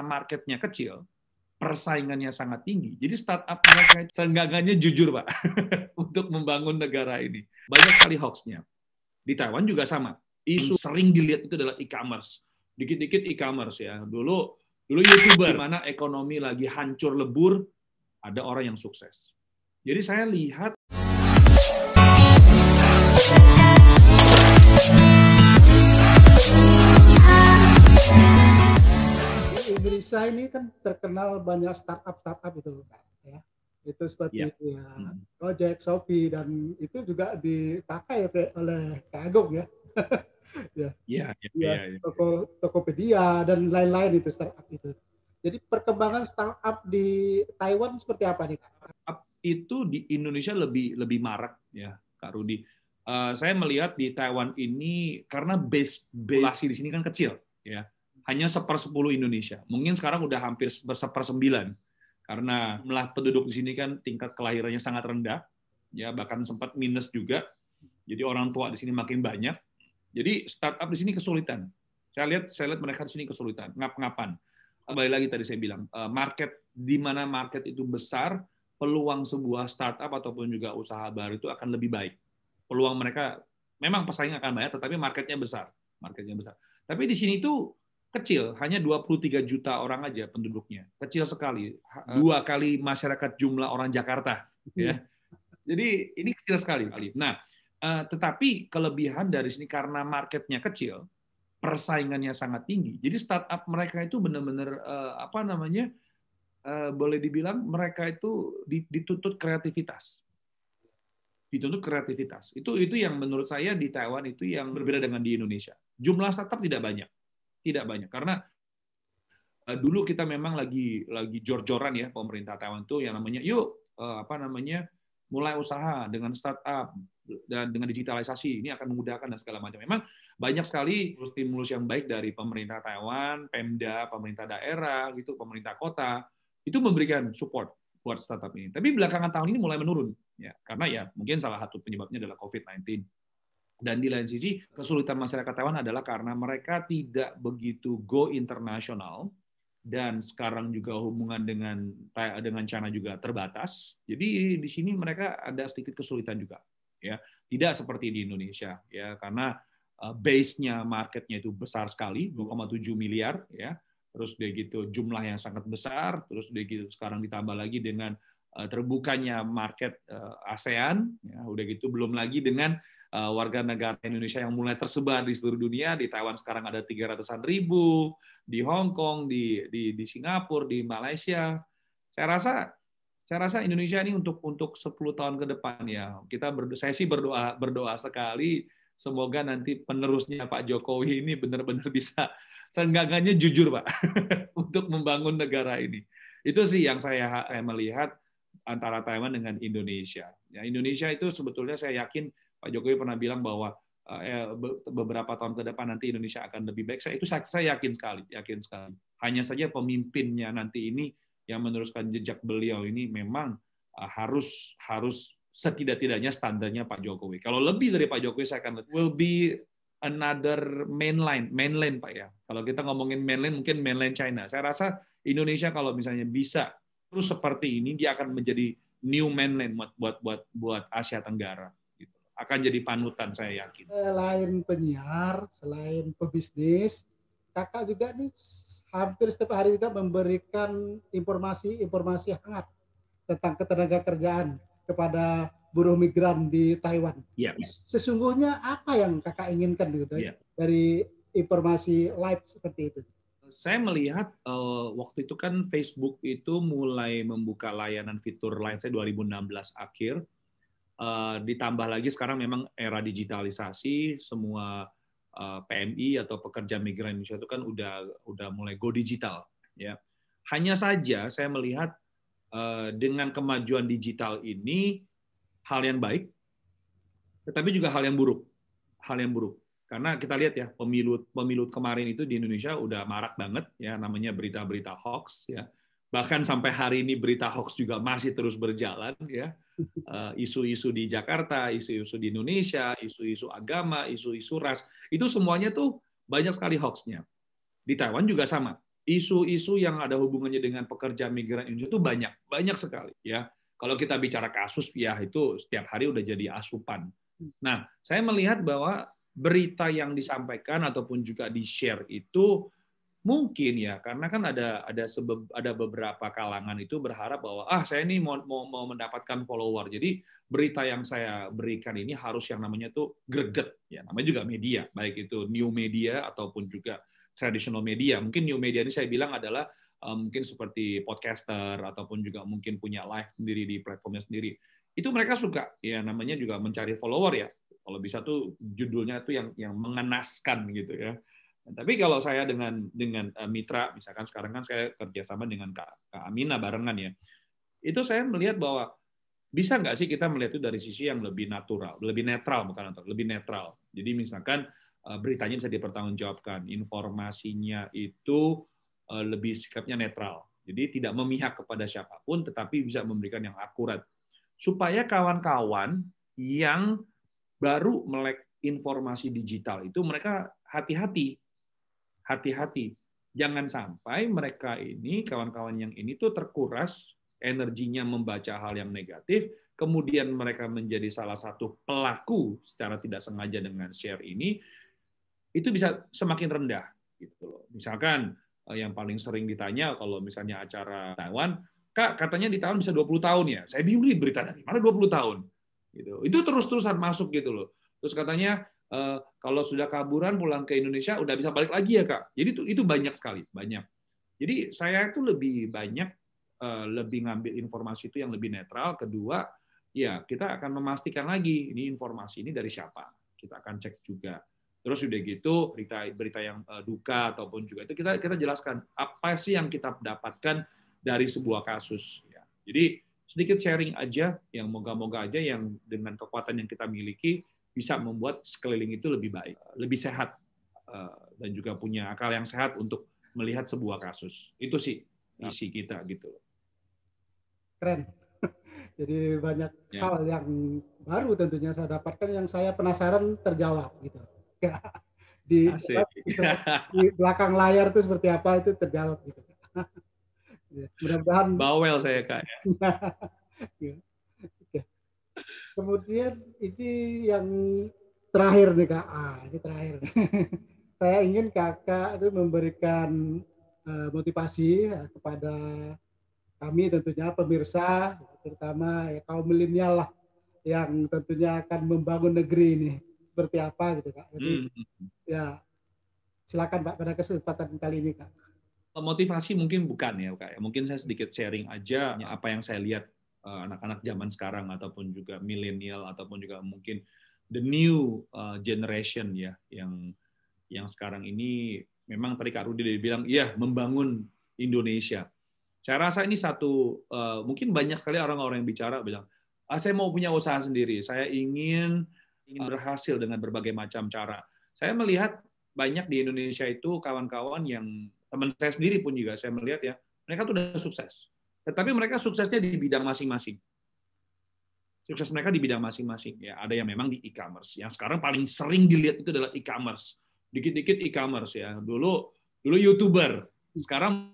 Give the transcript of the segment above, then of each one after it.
marketnya kecil, persaingannya sangat tinggi. Jadi startup mereka seenggak-enggaknya jujur, Pak, untuk membangun negara ini. Banyak sekali hoax-nya. Di Taiwan juga sama. Isu sering dilihat itu adalah e-commerce. Dikit-dikit e-commerce ya. Dulu YouTuber, mana ekonomi lagi hancur lebur, ada orang yang sukses. Jadi saya lihat Indonesia ini kan terkenal banyak startup itu, Pak, ya. Itu seperti Gojek, Shopee, dan itu juga dipakai oleh Kak Agung ya. Tokopedia dan lain-lain itu startup itu. Jadi perkembangan startup di Taiwan seperti apa nih, Kak? Startup itu di Indonesia lebih marak ya, Kak Rudi. Saya melihat di Taiwan ini karena base populasi di sini kan kecil ya. Hanya 1/10 Indonesia. Mungkin sekarang udah hampir 1/9 karena jumlah penduduk di sini kan tingkat kelahirannya sangat rendah, ya bahkan sempat minus juga. Jadi orang tua di sini makin banyak. Jadi startup di sini kesulitan. Saya lihat mereka di sini kesulitan, ngap-ngapan. Kembali lagi tadi saya bilang, market di mana market itu besar, peluang sebuah startup ataupun juga usaha baru itu akan lebih baik. Peluang mereka memang pesaing akan banyak, tetapi marketnya besar. Tapi di sini itu kecil, hanya 23 juta orang aja penduduknya. Kecil sekali. 2 kali masyarakat jumlah orang Jakarta. Ya. Jadi ini kecil sekali. Nah, tetapi kelebihan dari sini karena marketnya kecil, persaingannya sangat tinggi. Jadi startup mereka itu benar-benar boleh dibilang mereka itu dituntut kreativitas. Itu yang menurut saya di Taiwan itu yang berbeda dengan di Indonesia. Jumlah startup tidak banyak karena dulu kita memang lagi jor-joran ya pemerintah Taiwan itu yang namanya mulai usaha dengan startup dan dengan digitalisasi ini akan memudahkan dan segala macam. Memang banyak sekali stimulus yang baik dari pemerintah Taiwan, Pemda, pemerintah daerah gitu, pemerintah kota itu memberikan support buat startup ini. Tapi belakangan tahun ini mulai menurun ya karena ya mungkin salah satu penyebabnya adalah COVID-19. Dan di lain sisi, kesulitan masyarakat Taiwan adalah karena mereka tidak begitu go internasional dan sekarang juga hubungan dengan China juga terbatas. Jadi di sini mereka ada sedikit kesulitan juga, ya. Tidak seperti di Indonesia, ya, karena base-nya marketnya itu besar sekali, 2,7 miliar, ya. Terus dia gitu jumlah yang sangat besar, terus dia gitu sekarang ditambah lagi dengan terbukanya market ASEAN, ya, udah gitu belum lagi dengan warga negara Indonesia yang mulai tersebar di seluruh dunia. Di Taiwan sekarang ada 300-an ribu, di Hong Kong, di Singapura, di Malaysia. Saya rasa Indonesia ini untuk 10 tahun ke depan ya. Saya sih berdoa sekali semoga nanti penerusnya Pak Jokowi ini benar-benar bisa seenggak-enggaknya jujur, Pak, untuk membangun negara ini. Itu sih yang saya melihat antara Taiwan dengan Indonesia. Ya, Indonesia itu sebetulnya saya yakin Pak Jokowi pernah bilang bahwa beberapa tahun ke depan nanti Indonesia akan lebih baik. Saya yakin sekali. Hanya saja pemimpinnya nanti ini yang meneruskan jejak beliau ini memang harus setidak-tidaknya standarnya Pak Jokowi. Kalau lebih dari Pak Jokowi, saya akan will be another mainland Pak ya. Kalau kita ngomongin mainland, mungkin mainland China. Saya rasa Indonesia kalau misalnya bisa terus seperti ini, dia akan menjadi new mainland buat Asia Tenggara. Akan jadi panutan, saya yakin. Selain penyiar, selain pebisnis, kakak juga nih hampir setiap hari juga memberikan informasi hangat tentang ketenaga kerjaan kepada buruh migran di Taiwan. Yeah. Sesungguhnya apa yang kakak inginkan dari informasi live seperti itu? Saya melihat waktu itu kan Facebook itu mulai membuka layanan fitur lain saya 2016 akhir. Ditambah lagi sekarang memang era digitalisasi, semua PMI atau pekerja migran Indonesia itu kan udah mulai go digital, ya. Hanya saja saya melihat dengan kemajuan digital ini hal yang baik, tetapi juga hal yang buruk. Karena kita lihat ya pemilu kemarin itu di Indonesia udah marak banget, ya, namanya berita-berita hoax, ya. Bahkan sampai hari ini berita hoax juga masih terus berjalan, ya. Isu-isu di Jakarta, isu-isu di Indonesia, isu-isu agama, isu-isu ras, itu semuanya tuh banyak sekali hoax-nya. Di Taiwan juga sama. isu-isu yang ada hubungannya dengan pekerja migran Indonesia itu banyak sekali ya. Kalau kita bicara kasus ya itu setiap hari udah jadi asupan. Nah, saya melihat bahwa berita yang disampaikan ataupun juga di-share itu mungkin ya, karena kan ada beberapa kalangan itu berharap bahwa saya ini mau mendapatkan follower. Jadi berita yang saya berikan ini harus yang namanya tuh greget ya, namanya juga media, baik itu new media ataupun juga traditional media. Mungkin new media ini saya bilang adalah mungkin seperti podcaster ataupun juga mungkin punya live sendiri di platformnya sendiri. Itu mereka suka ya, namanya juga mencari follower ya. Kalau bisa tuh judulnya tuh yang mengenaskan gitu ya. Tapi kalau saya dengan mitra, misalkan sekarang kan saya kerjasama dengan Kak Amina barengan ya, itu saya melihat bahwa bisa nggak sih kita melihat itu dari sisi yang lebih natural, lebih netral, bukan natural, lebih netral. Jadi misalkan beritanya bisa dipertanggungjawabkan, informasinya itu lebih sikapnya netral. Jadi tidak memihak kepada siapapun, tetapi bisa memberikan yang akurat. Supaya kawan-kawan yang baru melek informasi digital itu mereka hati-hati. Jangan sampai mereka ini, kawan-kawan yang ini tuh terkuras energinya membaca hal yang negatif, kemudian mereka menjadi salah satu pelaku secara tidak sengaja dengan share ini, itu bisa semakin rendah. Gitu loh. Misalkan yang paling sering ditanya kalau misalnya acara Taiwan, Kak, katanya di Taiwan bisa 20 tahun ya. Saya bingung nih berita dari mana 20 tahun. Gitu. Itu terus-terusan masuk gitu loh. Terus katanya kalau sudah kaburan pulang ke Indonesia udah bisa balik lagi ya Kak. Jadi itu banyak sekali, banyak. Jadi saya itu lebih banyak lebih ngambil informasi itu yang lebih netral. Kedua, ya kita akan memastikan lagi ini informasi ini dari siapa. Kita akan cek juga. Terus udah gitu berita yang duka ataupun juga itu kita jelaskan apa sih yang kita dapatkan dari sebuah kasus. Ya. Jadi sedikit sharing aja yang moga-moga aja yang dengan kekuatan yang kita miliki bisa membuat sekeliling itu lebih baik, lebih sehat, dan juga punya akal yang sehat untuk melihat sebuah kasus. Itu sih isi kita gitu. Keren. Jadi banyak hal yang baru tentunya saya dapatkan yang saya penasaran terjawab gitu. Di belakang layar itu seperti apa itu terjawab gitu. Mudah-mudahan bawel saya Kak. Kemudian ini yang terakhir nih Kak. Ini terakhir. Saya ingin Kakak itu memberikan motivasi kepada kami tentunya pemirsa, terutama ya kaum milenial lah yang tentunya akan membangun negeri ini. Seperti apa gitu Kak. Jadi ya silakan Pak pada kesempatan kali ini Kak. Motivasi mungkin bukan ya Kak. Mungkin saya sedikit sharing aja apa yang saya lihat anak-anak zaman sekarang ataupun juga milenial ataupun juga mungkin the new generation ya yang sekarang ini memang tadi Kak Rudi bilang iya membangun Indonesia. Saya rasa ini satu mungkin banyak sekali orang-orang yang bicara bilang saya mau punya usaha sendiri, saya ingin berhasil dengan berbagai macam cara. Saya melihat banyak di Indonesia itu kawan-kawan yang teman saya sendiri pun juga saya melihat ya mereka tuh udah sukses. Tetapi mereka suksesnya di bidang masing-masing. Sukses mereka di bidang masing-masing. Ya, ada yang memang di e-commerce. Yang sekarang paling sering dilihat itu adalah e-commerce. Dikit-dikit e-commerce ya. Dulu YouTuber, sekarang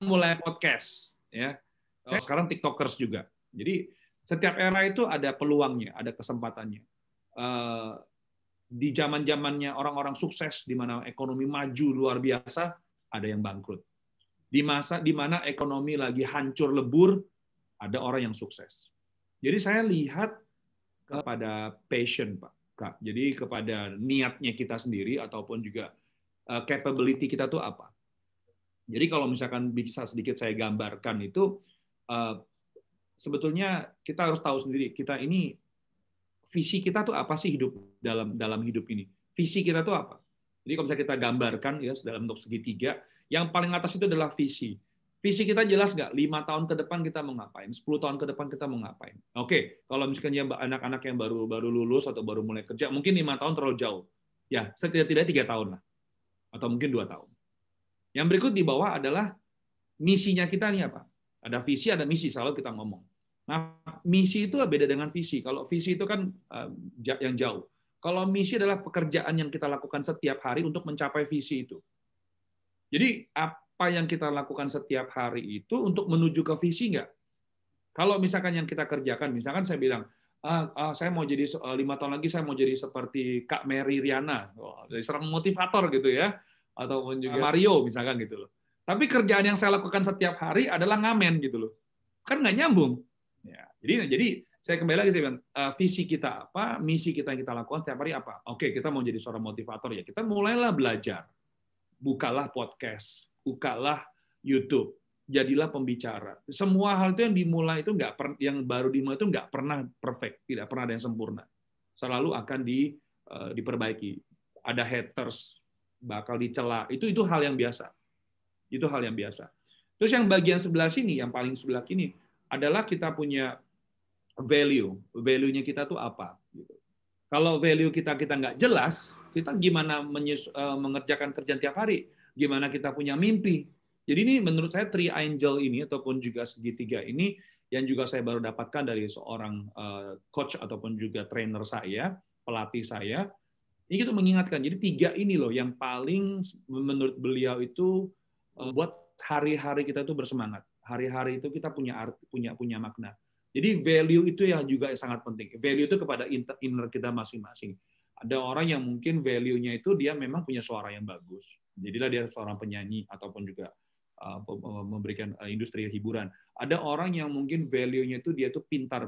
mulai podcast ya. Sekarang TikTokers juga. Jadi setiap era itu ada peluangnya, ada kesempatannya. Di zaman-zamannya orang-orang sukses di mana ekonomi maju luar biasa, ada yang bangkrut. Di masa di mana ekonomi lagi hancur lebur, ada orang yang sukses. Jadi saya lihat kepada passion, Pak. Kak. Jadi kepada niatnya kita sendiri ataupun juga capability kita tuh apa. Jadi kalau misalkan bisa sedikit saya gambarkan itu, sebetulnya kita harus tahu sendiri, kita ini, visi kita tuh apa sih hidup dalam hidup ini. Visi kita tuh apa. Jadi kalau misalnya kita gambarkan ya dalam bentuk segitiga, yang paling atas itu adalah visi. Visi kita jelas nggak? 5 tahun ke depan kita mau ngapain? 10 tahun ke depan kita mau ngapain? Oke, kalau misalnya anak-anak yang baru lulus atau baru mulai kerja, mungkin 5 tahun terlalu jauh. Ya, setidak-tidaknya 3 tahun lah. Atau mungkin 2 tahun. Yang berikut di bawah adalah misinya kita ini apa? Ada visi, ada misi, selalu kita ngomong. Nah, misi itu beda dengan visi. Kalau visi itu kan yang jauh. Kalau misi adalah pekerjaan yang kita lakukan setiap hari untuk mencapai visi itu. Jadi apa yang kita lakukan setiap hari itu untuk menuju ke visi nggak? Kalau misalkan yang kita kerjakan, misalkan saya bilang, saya mau jadi 5 tahun lagi saya mau jadi seperti Kak Mary Riana, jadi seorang motivator gitu ya, ataupun juga Mario misalkan gitu loh. Tapi kerjaan yang saya lakukan setiap hari adalah ngamen gitu loh, kan nggak nyambung. Ya, jadi saya kembali lagi, saya bilang, visi kita apa, misi kita yang kita lakukan setiap hari apa. Oke, kita mau jadi seorang motivator ya, kita mulailah belajar, bukalah podcast, bukalah YouTube. Jadilah pembicara. Semua hal itu yang dimulai itu yang baru dimulai itu nggak pernah perfect, tidak pernah ada yang sempurna. Selalu akan diperbaiki. Ada haters, bakal dicela. Itu hal yang biasa. Itu hal yang biasa. Terus yang bagian sebelah sini, yang paling sebelah kini adalah kita punya value. Value-nya kita tuh apa? Kalau value kita nggak jelas, kita gimana mengerjakan kerjaan tiap hari? Gimana kita punya mimpi? Jadi ini menurut saya triangle ini ataupun juga segitiga ini yang juga saya baru dapatkan dari seorang coach ataupun juga trainer saya, pelatih saya. Ini itu mengingatkan. Jadi 3 ini loh yang paling menurut beliau itu buat hari-hari kita itu bersemangat. Hari-hari itu kita punya arti, punya makna. Jadi value itu yang juga sangat penting. Value itu kepada inner kita masing-masing. Ada orang yang mungkin value-nya itu dia memang punya suara yang bagus. Jadilah dia seorang penyanyi ataupun juga memberikan industri hiburan. Ada orang yang mungkin value-nya itu dia tuh pintar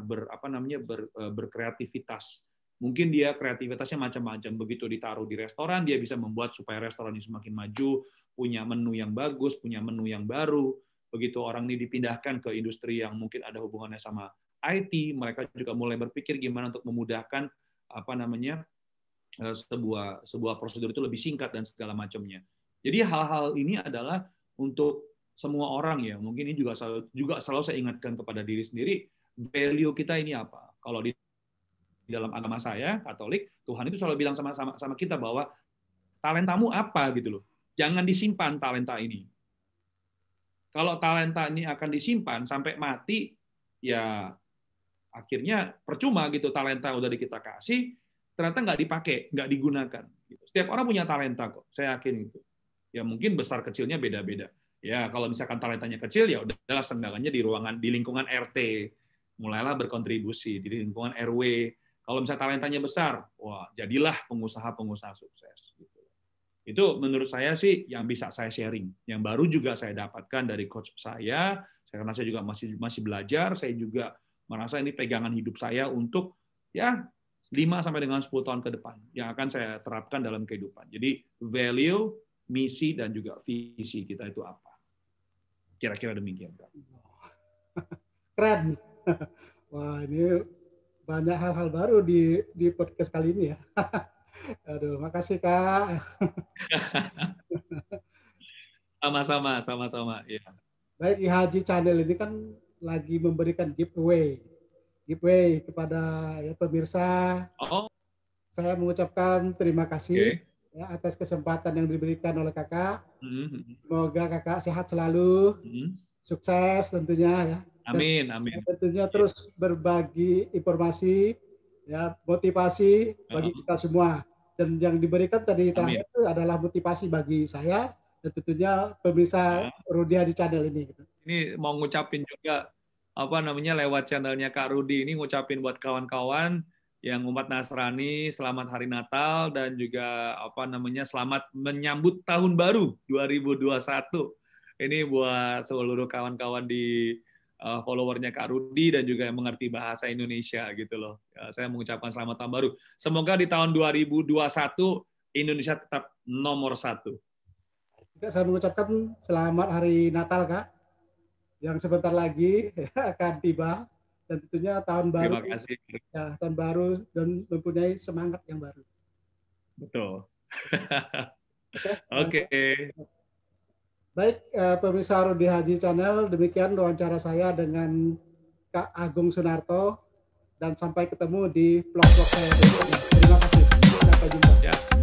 berkreativitas. Mungkin dia kreativitasnya macam-macam. Begitu ditaruh di restoran, dia bisa membuat supaya restoran ini semakin maju, punya menu yang bagus, punya menu yang baru. Begitu orang ini dipindahkan ke industri yang mungkin ada hubungannya sama IT, mereka juga mulai berpikir gimana untuk memudahkan sebuah prosedur itu lebih singkat dan segala macamnya. Jadi hal-hal ini adalah untuk semua orang ya. Mungkin ini juga selalu saya ingatkan kepada diri sendiri, value kita ini apa. Kalau di dalam agama saya, Katolik, Tuhan itu selalu bilang sama kita bahwa talentamu apa gitu loh. Jangan disimpan talenta ini. Kalau talenta ini akan disimpan sampai mati, ya akhirnya percuma gitu, talenta udah kita kasih, ternyata nggak dipakai, nggak digunakan. Setiap orang punya talenta kok, saya yakin itu. Ya mungkin besar kecilnya beda-beda. Ya kalau misalkan talentanya kecil, ya udahlah seenggaknya di lingkungan RT, mulailah berkontribusi di lingkungan RW. Kalau misalnya talentanya besar, wah jadilah pengusaha-pengusaha sukses. Itu menurut saya sih yang bisa saya sharing. Yang baru juga saya dapatkan dari coach saya, karena saya juga masih belajar, saya juga merasa ini pegangan hidup saya untuk ya 5 sampai dengan 10 tahun ke depan yang akan saya terapkan dalam kehidupan. Jadi value, misi dan juga visi kita itu apa? Kira-kira demikian, Kak. Keren. Wah, ini banyak hal-hal baru di podcast kali ini ya. Aduh, makasih Kak. Sama-sama. Ya. Baik, IHaji Channel ini kan lagi memberikan giveaway kepada ya, pemirsa. Oh. Saya mengucapkan terima kasih ya, atas kesempatan yang diberikan oleh Kakak. Semoga Kakak sehat selalu, sukses tentunya ya. Amin. Tentunya terus berbagi informasi, ya motivasi bagi kita semua. Dan yang diberikan tadi terakhir itu adalah motivasi bagi saya dan tentunya pemirsa Rudy Hadi Channel ini. Ini mau ngucapin juga lewat channelnya Kak Rudy ini ngucapin buat kawan-kawan yang umat Nasrani selamat Hari Natal dan juga selamat menyambut tahun baru 2021. Ini buat seluruh kawan-kawan di followernya Kak Rudy dan juga yang mengerti bahasa Indonesia gitu loh. Ya, saya mengucapkan selamat tahun baru. Semoga di tahun 2021 Indonesia tetap nomor 1. Juga saya mengucapkan selamat Hari Natal Kak, yang sebentar lagi akan tiba dan tentunya tahun baru. Terima kasih. Ya, tahun baru dan mempunyai semangat yang baru. Betul. Oke. Baik, pemirsa Rudy Hadi Channel, demikian wawancara saya dengan Kak Agung Sunarto dan sampai ketemu di vlog-vlog saya berikutnya. Terima kasih. Sampai jumpa. Ya.